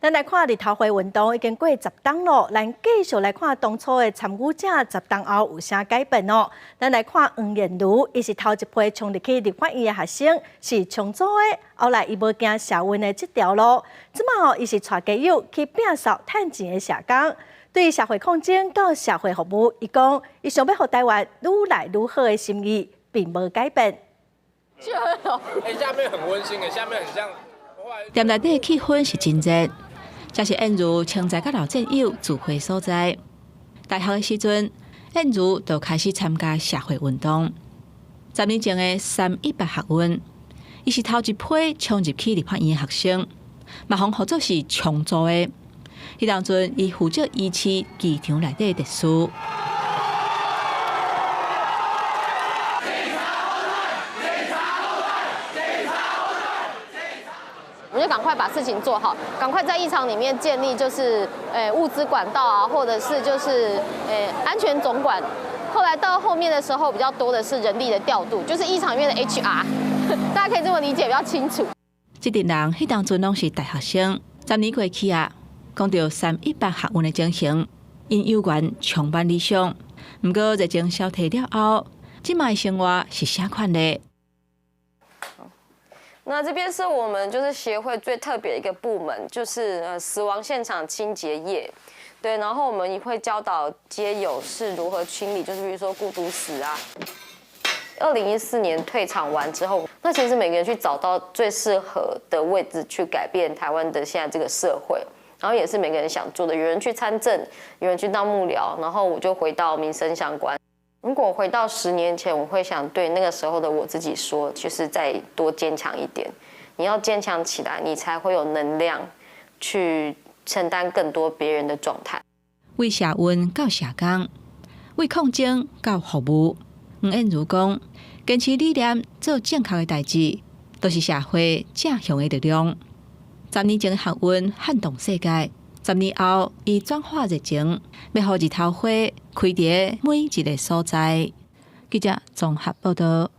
咱来看日头会运动已经过10档咯，咱继续来看当初的参与者10档后有啥改变哦。咱来看黄燕如，伊是头一批冲入去立法院的学生，是重组的。后来伊无行社运的这条路，即马伊是带家友去摒扫趁钱的社工。对社会抗争到社会服务，伊讲伊想要互台湾愈来愈好的心意，并无改变。下面很温馨诶，下面很像。店内底气氛是真热。这是燕如清在甲老战友聚会所在。大学的时阵，燕如就开始参加社会运动。10年前的318学运，伊是头一批冲入去立法院的学生，嘛互号做是重组的。迄当阵，伊负责医市机场内底的特殊。我们就赶快把事情做好，赶快在议场里面建立就是物资管道啊，或者是就是安全总管。后来到后面的时候，比较多的是人力的调度，就是议场里面的 HR， 大家可以这么理解比较清楚。这群人迄当阵拢是大学生，10年过去啊，讲到318学运的情形，因有缘重返理想，不过热情消退了后，即卖生活是啥款呢？那这边是我们就是协会最特别的一个部门，就是死亡现场清洁业，对，然后我们也会教导街友是如何清理，就是比如说孤独死啊。2014年退场完之后，那其实每个人去找到最适合的位置去改变台湾的现在这个社会，然后也是每个人想做的，有人去参政，有人去当幕僚，然后我就回到民生相关。如果回到10年前，我会想对那个时候的我自己说，就是再多坚强一点。你要坚强起来，你才会有能量去承担更多别人的状态。为社运到社工，为抗争到服务。黄燕如讲，坚持理念，做正确的代志，都是社会正向的力量。10年前的学运撼动世界。10年后，伊转化热情，要互日头花开伫每一个所在。记者综合报道。